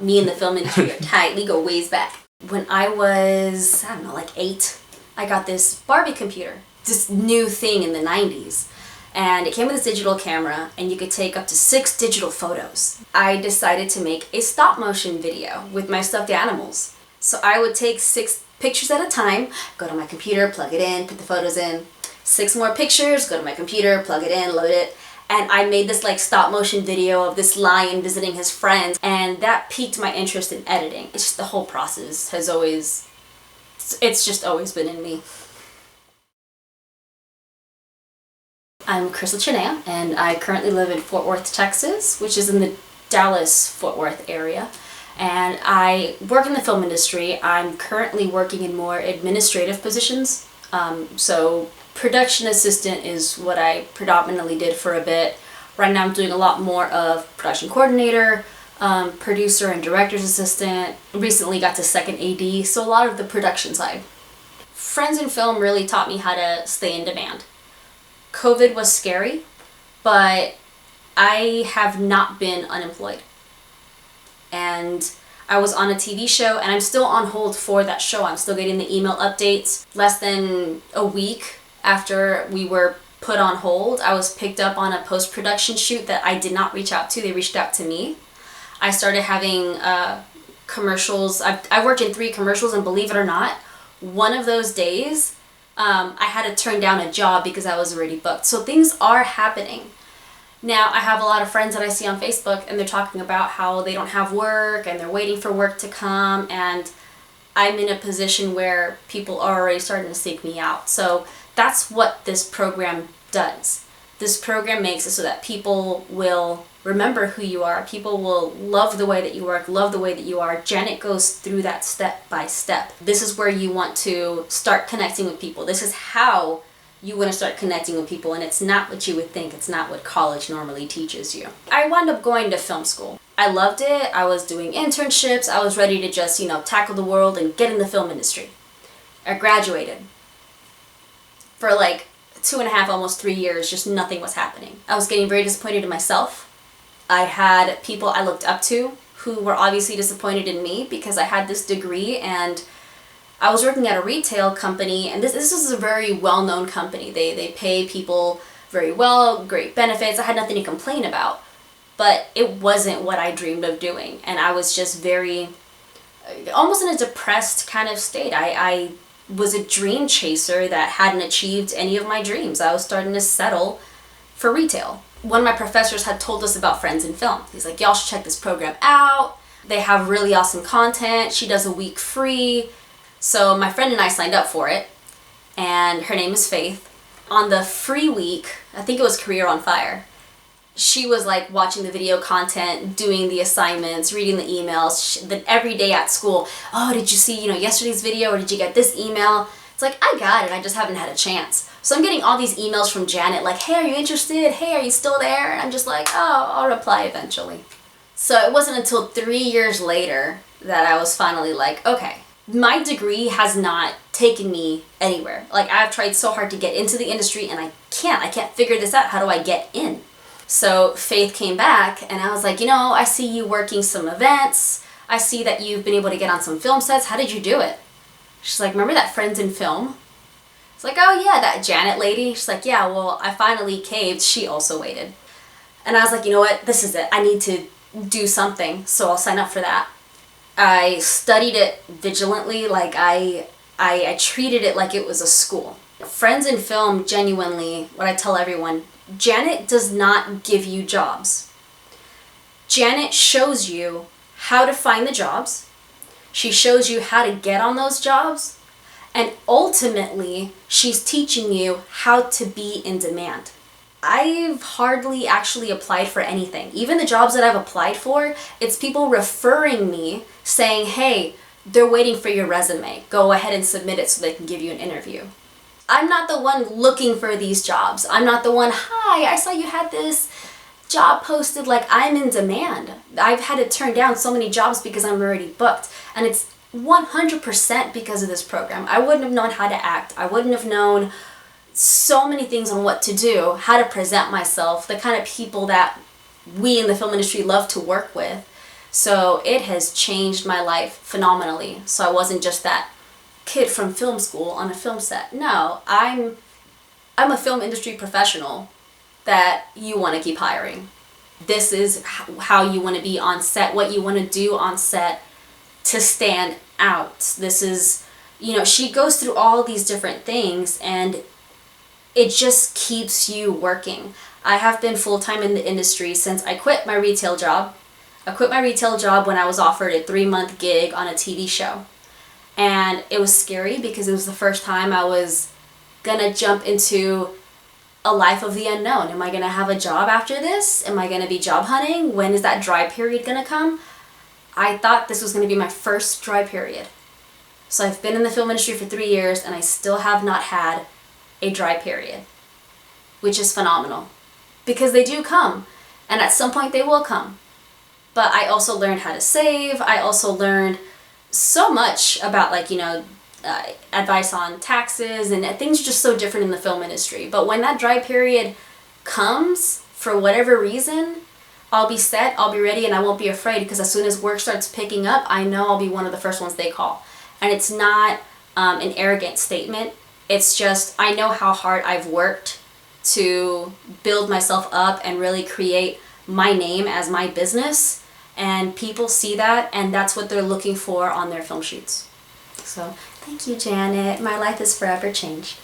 Me and the film industry are tight. We go ways back. When I was, I don't know, like 8, I got this Barbie computer. This new thing in the 90s. And it came with this digital camera, and you could take up to 6 digital photos. I decided to make a stop motion video with my stuffed animals. So I would take 6 pictures at a time, go to my computer, plug it in, put the photos in. 6 more pictures, go to my computer, plug it in, load it. And I made this like stop motion video of this lion visiting his friends, and that piqued my interest in editing. It's just the whole process has always, it's just always been in me. I'm Chris Lachinea, and I currently live in Fort Worth, Texas, which is in the Dallas-Fort Worth area. And I work in the film industry. I'm currently working in more administrative positions. So production assistant is what I predominantly did for a bit. Right now I'm doing a lot more of production coordinator, producer and director's assistant. Recently got to second AD, so a lot of the production side. Friends in film really taught me how to stay in demand. COVID was scary, but I have not been unemployed. And I was on a TV show, and I'm still on hold for that show. I'm still getting the email updates. Less than a week after we were put on hold, I was picked up on a post-production shoot that I did not reach out to. They reached out to me. I started having commercials. I worked in 3 commercials, and believe it or not, one of those days, I had to turn down a job because I was already booked. So things are happening. Now, I have a lot of friends that I see on Facebook, and they're talking about how they don't have work and they're waiting for work to come, and I'm in a position where people are already starting to seek me out. So that's what this program does. This program makes it so that people will remember who you are. People will love the way that you work, love the way that you are. Janet goes through that step by step. This is where you want to start connecting with people. This is how you want to start connecting with people, and it's not what you would think. It's not what college normally teaches you. I wound up going to film school. I loved it. I was doing internships. I was ready to just, tackle the world and get in the film industry. I graduated. For like 2.5, almost 3 years, just nothing was happening. I was getting very disappointed in myself. I had people I looked up to who were obviously disappointed in me because I had this degree, and I was working at a retail company, and this is a very well-known company. They pay people very well, great benefits. I had nothing to complain about, but it wasn't what I dreamed of doing, and I was just almost in a depressed kind of state. I was a dream chaser that hadn't achieved any of my dreams. I was starting to settle for retail. One of my professors had told us about Friends in Film. He's like, y'all should check this program out. They have really awesome content. She does a week free. So my friend and I signed up for it, and her name is Faith. On the free week, I think it was Career on Fire, she was like watching the video content, doing the assignments, reading the emails. Then every day at school, oh, did you see, yesterday's video, or did you get this email? It's like, I got it, I just haven't had a chance. So I'm getting all these emails from Janet like, hey, are you interested? Hey, are you still there? And I'm just like, oh, I'll reply eventually. So it wasn't until 3 years later that I was finally like, okay, my degree has not taken me anywhere. Like, I've tried so hard to get into the industry, and I can't figure this out. How do I get in? So Faith came back, and I was like, I see you working some events. I see that you've been able to get on some film sets. How did you do it? She's like, remember that Friends in Film? It's like, oh yeah, that Janet lady. She's like, yeah, well, I finally caved. She also waited. And I was like, you know what? This is it. I need to do something, so I'll sign up for that. I studied it vigilantly. Like I treated it like it was a school. Friends in Film, genuinely, what I tell everyone, Janet does not give you jobs. Janet shows you how to find the jobs. She shows you how to get on those jobs. And ultimately, she's teaching you how to be in demand. I've hardly actually applied for anything. Even the jobs that I've applied for, it's people referring me saying, hey, they're waiting for your resume. Go ahead and submit it so they can give you an interview. I'm not the one looking for these jobs. I'm not the one, hi, I saw you had this job posted. Like, I'm in demand. I've had to turn down so many jobs because I'm already booked. And it's 100% because of this program. I wouldn't have known how to act. I wouldn't have known so many things on what to do, how to present myself, the kind of people that we in the film industry love to work with. So it has changed my life phenomenally. So I wasn't just that kid from film school on a film set. No, I'm a film industry professional that you want to keep hiring. This is how you want to be on set, what you want to do on set to stand out. This is, she goes through all these different things, and it just keeps you working. I have been full-time in the industry since I quit my retail job. I quit my retail job when I was offered a 3-month gig on a TV show. And it was scary because it was the first time I was gonna jump into a life of the unknown. Am I gonna have a job after this? Am I gonna be job hunting? When is that dry period gonna come? I thought this was gonna be my first dry period. So I've been in the film industry for 3 years and I still have not had a dry period, which is phenomenal because they do come, and at some point they will come. But I also learned how to save. I also learned so much about advice on taxes, and things are just so different in the film industry. But when that dry period comes, for whatever reason, I'll be set, I'll be ready, and I won't be afraid, because as soon as work starts picking up, I know I'll be one of the first ones they call. And it's not an arrogant statement. It's just, I know how hard I've worked to build myself up and really create my name as my business, and people see that, and that's what they're looking for on their film shoots. So thank you, Janet. My life is forever changed.